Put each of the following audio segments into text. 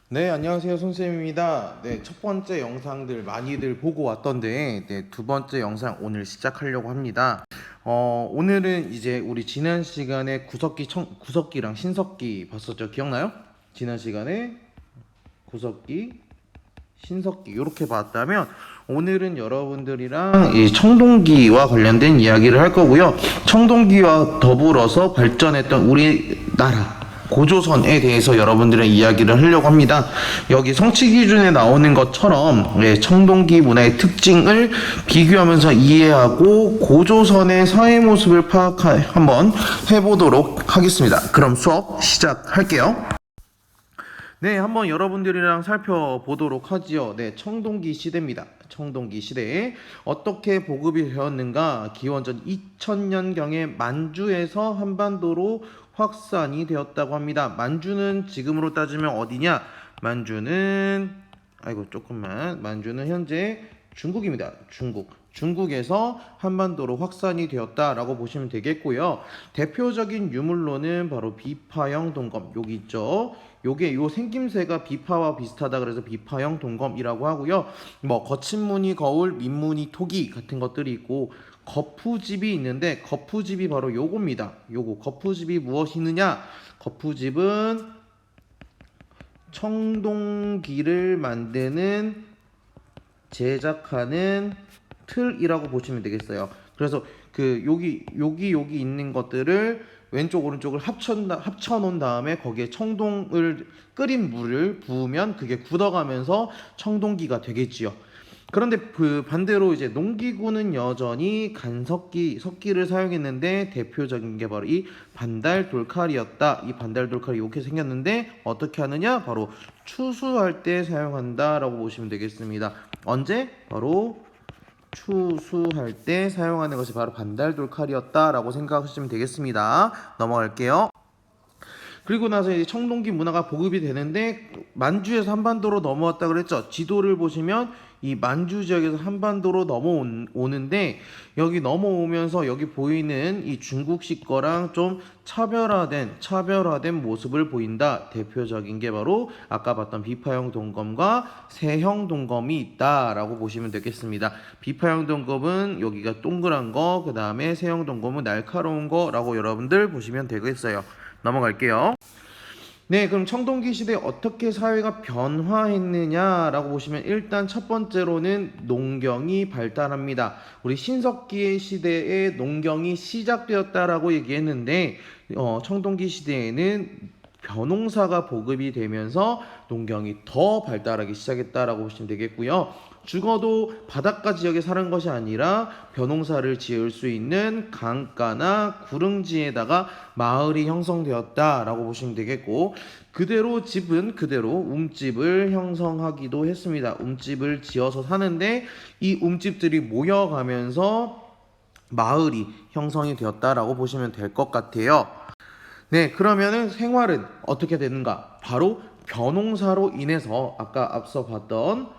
네, 안녕하세요. 손쌤입니다. 네, 첫 번째 영상들 많이들 보고 왔던데, 네, 두 번째 영상 오늘 시작하려고 합니다. 오늘은 이제 우리 지난 시간에 구석기랑 신석기 봤었죠? 기억나요? 지난 시간에 구석기, 신석기 이렇게 봤다면, 오늘은 여러분들이랑 이 청동기와 관련된 이야기를 할 거고요. 청동기와 더불어서 발전했던 우리나라 고조선에 대해서 여러분들의 이야기를 하려고 합니다. 여기 성취 기준에 나오는 것처럼 청동기 문화의 특징을 비교하면서 이해하고 고조선의 사회 모습을 한번 해보도록 하겠습니다. 그럼 수업 시작할게요. 네, 한번 여러분들이랑 살펴보도록 하지요. 네, 청동기 시대입니다. 청동기 시대에 어떻게 보급이 되었는가? 기원전 2000년경에 만주에서 한반도로 확산이 되었다고 합니다. 만주는 지금으로 따지면 어디냐? 만주는 현재 중국입니다. 중국에서 한반도로 확산이 되었다라고 보시면 되겠고요. 대표적인 유물로는 바로 비파형 동검, 여기 있죠. 요 생김새가 비파와 비슷하다 그래서 비파형 동검이라고 하고요. 뭐 거친 무늬 거울, 민무늬 토기 같은 것들이 있고 거푸집이 있는데 거푸집이 바로 요겁니다. 요거 거푸집이 무엇이느냐? 거푸집은 청동기를 만드는 제작하는 틀이라고 보시면 되겠어요. 그래서 그 여기 있는 것들을 왼쪽 오른쪽을 합쳐놓은 다음에 거기에 청동을 끓인 물을 부으면 그게 굳어가면서 청동기가 되겠지요. 그런데 그 반대로 이제 농기구는 여전히 석기를 사용했는데 대표적인 게 바로 이 반달 돌칼이었다. 이 반달 돌칼이 이렇게 생겼는데 어떻게 하느냐? 바로 추수할 때 사용한다라고 보시면 되겠습니다. 언제? 바로 추수할 때 사용하는 것이 바로 반달돌 칼이었다라고 생각하시면 되겠습니다. 넘어갈게요. 그리고 나서 이제 청동기 문화가 보급이 되는데 만주에서 한반도로 넘어왔다 그랬죠. 지도를 보시면 이 만주 지역에서 한반도로 넘어오는데 여기 넘어오면서 여기 보이는 이 중국식 거랑 좀 차별화된 모습을 보인다. 대표적인 게 바로 아까 봤던 비파형 동검과 세형 동검이 있다라고 보시면 되겠습니다. 비파형 동검은 여기가 동그란 거, 그 다음에 세형 동검은 날카로운 거라고 여러분들 보시면 되겠어요. 넘어갈게요. 네, 그럼 청동기 시대에 어떻게 사회가 변화했느냐라고 보시면 일단 첫 번째로는 농경이 발달합니다. 우리 신석기의 시대에 농경이 시작되었다라고 얘기했는데 청동기 시대에는 벼농사가 보급이 되면서 농경이 더 발달하기 시작했다라고 보시면 되겠고요. 죽어도 바닷가 지역에 사는 것이 아니라 벼농사를 지을 수 있는 강가나 구릉지에다가 마을이 형성되었다라고 보시면 되겠고, 그대로 집은 그대로 움집을 형성하기도 했습니다. 움집을 지어서 사는데 이 움집들이 모여가면서 마을이 형성이 되었다라고 보시면 될 것 같아요. 네, 그러면은 생활은 어떻게 되는가? 바로 벼농사로 인해서 아까 앞서 봤던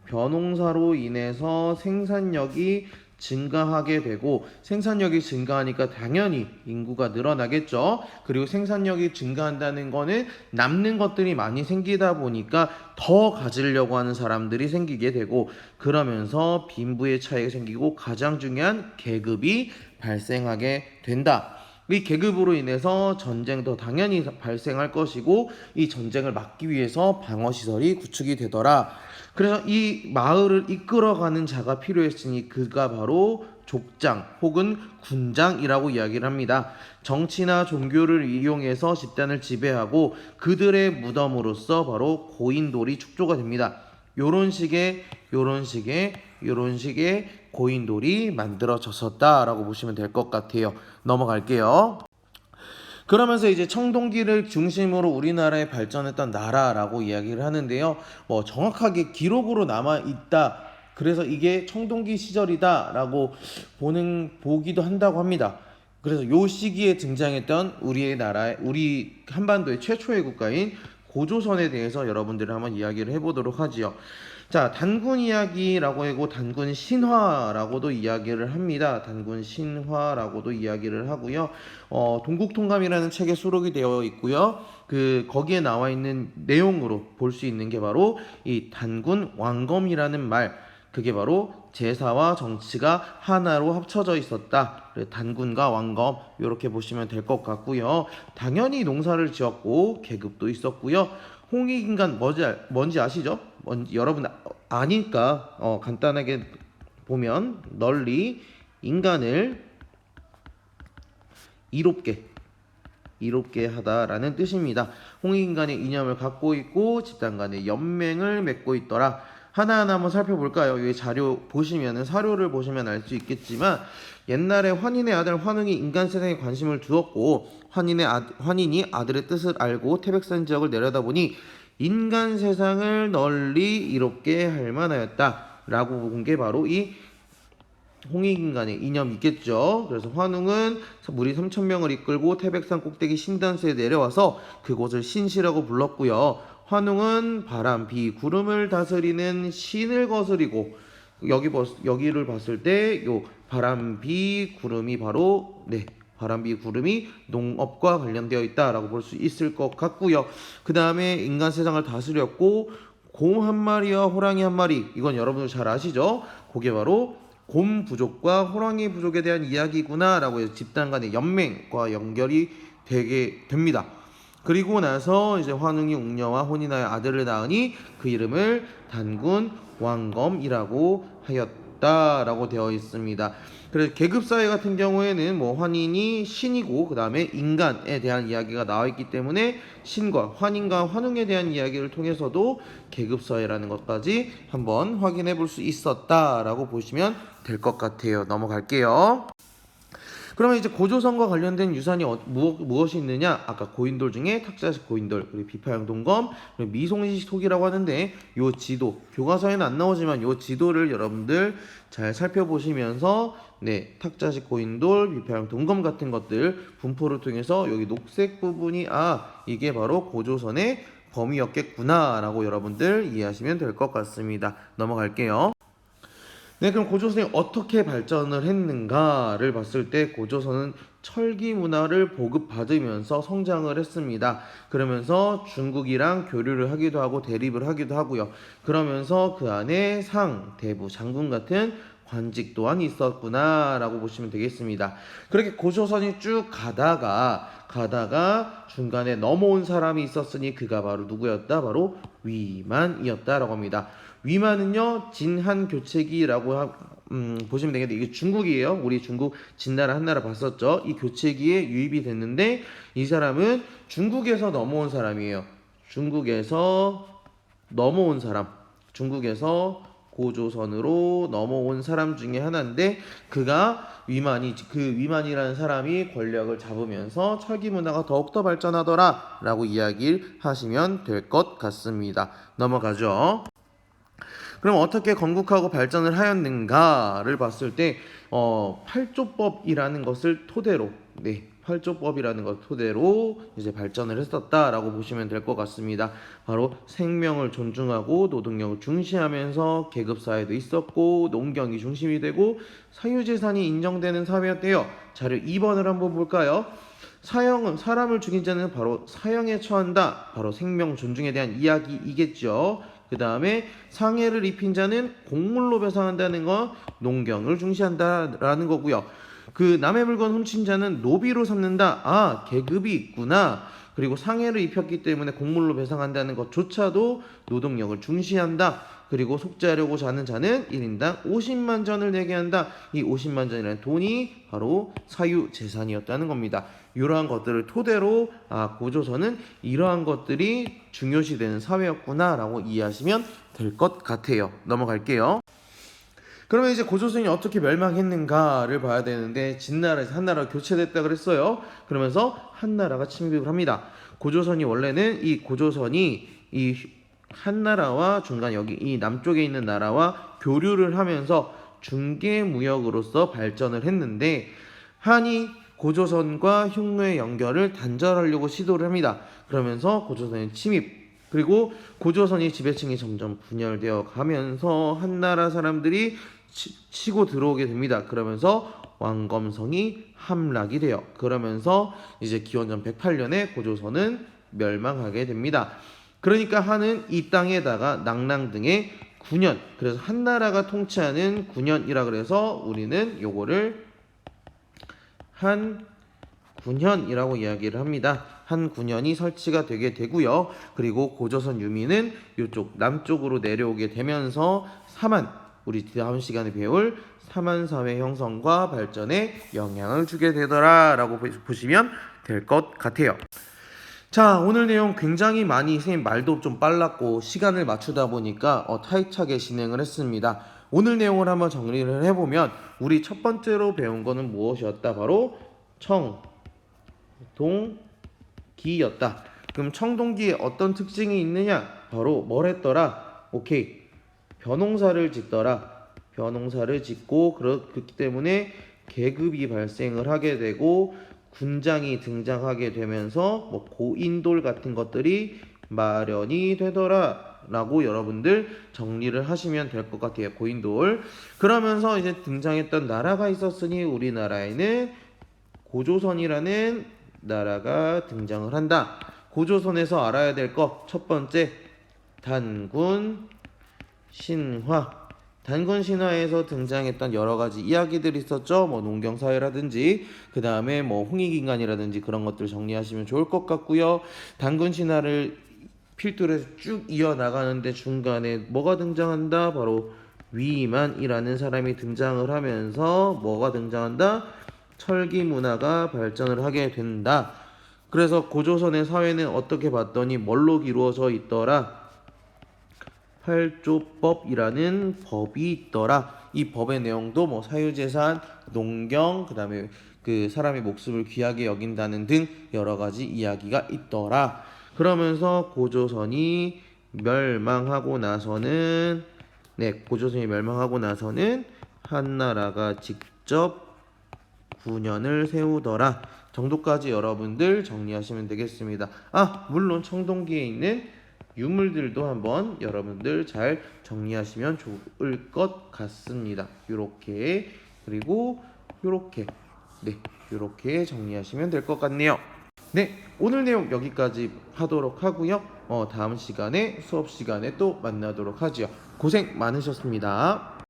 벼농사로 인해서 생산력이 증가하게 되고 생산력이 증가하니까 당연히 인구가 늘어나겠죠. 그리고 생산력이 증가한다는 거는 남는 것들이 많이 생기다 보니까 더 가지려고 하는 사람들이 생기게 되고 그러면서 빈부의 차이가 생기고 가장 중요한 계급이 발생하게 된다. 이 계급으로 인해서 전쟁도 당연히 발생할 것이고 이 전쟁을 막기 위해서 방어시설이 구축이 되더라. 그래서 이 마을을 이끌어가는 자가 필요했으니 그가 바로 족장 혹은 군장이라고 이야기를 합니다. 정치나 종교를 이용해서 집단을 지배하고 그들의 무덤으로서 바로 고인돌이 축조가 됩니다. 요런 식의 고인돌이 만들어졌었다라고 보시면 될 것 같아요. 넘어갈게요. 그러면서 이제 청동기를 중심으로 우리나라에 발전했던 나라라고 이야기를 하는데요. 뭐 정확하게 기록으로 남아 있다. 그래서 이게 청동기 시절이다라고 보기도 한다고 합니다. 그래서 요 시기에 등장했던 우리 한반도의 최초의 국가인 고조선에 대해서 여러분들이 한번 이야기를 해보도록 하지요. 자, 단군 이야기라고 하고 단군 신화라고도 이야기를 합니다. 단군 신화라고도 이야기를 하고요. 동국통감이라는 책에 수록이 되어 있고요. 거기에 나와 있는 내용으로 볼 수 있는 게 바로 이 단군 왕검이라는 말, 그게 바로 제사와 정치가 하나로 합쳐져 있었다. 단군과 왕검 이렇게 보시면 될 것 같고요. 당연히 농사를 지었고 계급도 있었고요. 홍익인간 뭔지 아시죠? 여러분 아니까 간단하게 보면 널리 인간을 이롭게 하다라는 뜻입니다. 홍익인간의 이념을 갖고 있고 집단 간의 연맹을 맺고 있더라. 하나하나 한번 살펴볼까요? 이 자료 보시면은 사료를 보시면 알 수 있겠지만 옛날에 환인의 아들 환웅이 인간 세상에 관심을 두었고 환인이 아들의 뜻을 알고 태백산 지역을 내려다보니 인간 세상을 널리 이롭게 할 만하였다라고 본 게 바로 이 홍익인간의 이념이 있겠죠. 그래서 환웅은 무리 3,000명을 이끌고 태백산 꼭대기 신단수에 내려와서 그곳을 신시라고 불렀고요. 환웅은 바람, 비, 구름을 다스리는 신을 거스리고 여기를 봤을 때 요 바람, 비, 구름이 바로 바람, 비, 구름이 농업과 관련되어 있다라고 볼 수 있을 것 같고요. 그 다음에 인간 세상을 다스렸고 곰 한 마리와 호랑이 한 마리, 이건 여러분들 잘 아시죠? 그게 바로 곰 부족과 호랑이 부족에 대한 이야기구나 라고 해서 집단 간의 연맹과 연결이 되게 됩니다. 그리고 나서 이제 환웅이 웅녀와 혼인하여 아들을 낳으니 그 이름을 단군 왕검이라고 하였다라고 되어 있습니다. 그래서 계급사회 같은 경우에는 뭐 환인이 신이고 그 다음에 인간에 대한 이야기가 나와 있기 때문에 신과 환인과 환웅에 대한 이야기를 통해서도 계급사회라는 것까지 한번 확인해 볼 수 있었다라고 보시면 될 것 같아요. 넘어갈게요. 그러면 이제 고조선과 관련된 유산이 무엇이 있느냐? 아까 고인돌 중에 탁자식 고인돌, 그리고 비파형 동검, 그리고 미송식 토기라고 하는데 요 지도, 교과서에는 안 나오지만 요 지도를 여러분들 잘 살펴보시면서 탁자식 고인돌, 비파형 동검 같은 것들 분포를 통해서 여기 녹색 부분이 이게 바로 고조선의 범위였겠구나 라고 여러분들 이해하시면 될 것 같습니다. 넘어갈게요. 그럼 고조선이 어떻게 발전을 했는가를 봤을 때 고조선은 철기 문화를 보급받으면서 성장을 했습니다. 그러면서 중국이랑 교류를 하기도 하고 대립을 하기도 하고요. 그러면서 그 안에 상, 대부, 장군 같은 관직 또한 있었구나 라고 보시면 되겠습니다. 그렇게 고조선이 쭉 가다가 중간에 넘어온 사람이 있었으니 그가 바로 누구였다? 바로 위만이었다라고 합니다. 위만은요 진한 교체기라고 보시면 되겠는데 이게 중국이에요. 우리 중국 진나라 한나라 봤었죠. 이 교체기에 유입이 됐는데 이 사람은 중국에서 넘어온 사람이에요. 중국에서 고조선으로 넘어온 사람 중에 하나인데 위만이라는 사람이 권력을 잡으면서 철기 문화가 더욱더 발전하더라 라고 이야기를 하시면 될 것 같습니다. 넘어가죠. 그럼 어떻게 건국하고 발전을 하였는가를 봤을 때 팔조법이라는 것을 토대로 이제 발전을 했었다라고 보시면 될 것 같습니다. 바로 생명을 존중하고 노동력을 중시하면서 계급사회도 있었고 농경이 중심이 되고 사유재산이 인정되는 사회였대요. 자료 2번을 한번 볼까요? 사람을 죽인 자는 바로 사형에 처한다. 바로 생명 존중에 대한 이야기이겠죠. 그 다음에 상해를 입힌 자는 곡물로 배상한다는 거, 농경을 중시한다라는 거고요. 그 남의 물건 훔친 자는 노비로 삼는다. 계급이 있구나. 그리고 상해를 입혔기 때문에 곡물로 배상한다는 것조차도 노동력을 중시한다. 그리고 속죄하려고 하는 자는 1인당 50만 전을 내게 한다. 이 50만 전이라는 돈이 바로 사유 재산이었다는 겁니다. 이러한 것들을 토대로 고조선은 이러한 것들이 중요시되는 사회였구나 라고 이해하시면 될 것 같아요. 넘어갈게요. 그러면 이제 고조선이 어떻게 멸망했는가를 봐야 되는데 진나라에서 한나라가 교체됐다 그랬어요. 그러면서 한나라가 침입을 합니다. 고조선이 원래는 이 한나라와 중간 여기 이 남쪽에 있는 나라와 교류를 하면서 중개 무역으로서 발전을 했는데 한이 고조선과 흉노의 연결을 단절하려고 시도를 합니다. 그러면서 고조선의 침입 그리고 고조선이 지배층이 점점 분열되어 가면서 한나라 사람들이 치고 들어오게 됩니다. 그러면서 왕검성이 함락이 돼요. 그러면서 이제 기원전 108년에 고조선은 멸망하게 됩니다. 그러니까 한은 이 땅에다가 낙랑 등의 9년, 그래서 한나라가 통치하는 9년이라 그래서 우리는 요거를 한 9년이라고 이야기를 합니다. 한 9년이 설치가 되게 되고요. 그리고 고조선 유민은 이쪽 남쪽으로 내려오게 되면서 사만, 우리 다음 시간에 배울 사만 사회 형성과 발전에 영향을 주게 되더라라고 보시면 될 것 같아요. 자, 오늘 내용 굉장히 많이 선생님 말도 좀 빨랐고 시간을 맞추다 보니까 타이트하게 진행을 했습니다. 오늘 내용을 한번 정리를 해보면 우리 첫 번째로 배운 거는 무엇이었다? 바로 청동기였다. 그럼 청동기에 어떤 특징이 있느냐? 바로 뭘 했더라? 오케이. 벼농사를 짓더라. 벼농사를 짓고 그렇기 때문에 계급이 발생을 하게 되고 군장이 등장하게 되면서 뭐 고인돌 같은 것들이 마련이 되더라 라고 여러분들 정리를 하시면 될 것 같아요. 고인돌. 그러면서 이제 등장했던 나라가 있었으니 우리나라에는 고조선이라는 나라가 등장을 한다. 고조선에서 알아야 될 것 첫 번째, 단군 신화. 단군 신화에서 등장했던 여러 가지 이야기들이 있었죠. 뭐 농경사회라든지 그 다음에 뭐 홍익인간이라든지 그런 것들 정리하시면 좋을 것 같고요. 단군 신화를 필두로 해서 쭉 이어나가는데 중간에 뭐가 등장한다? 바로 위만이라는 사람이 등장을 하면서 뭐가 등장한다? 철기 문화가 발전을 하게 된다. 그래서 고조선의 사회는 어떻게 봤더니 뭘로 이루어져 있더라? 팔조법이라는 법이 있더라. 이 법의 내용도 뭐 사유재산, 농경, 그다음에 그 사람의 목숨을 귀하게 여긴다는 등 여러 가지 이야기가 있더라. 그러면서 고조선이 멸망하고 나서는 한나라가 직접 9년을 세우더라. 정도까지 여러분들 정리하시면 되겠습니다. 물론 청동기에 있는 유물들도 한번 여러분들 잘 정리하시면 좋을 것 같습니다. 요렇게, 그리고 요렇게, 요렇게 정리하시면 될 것 같네요. 오늘 내용 여기까지 하도록 하고요. 다음 시간에 수업 시간에 또 만나도록 하지요. 고생 많으셨습니다.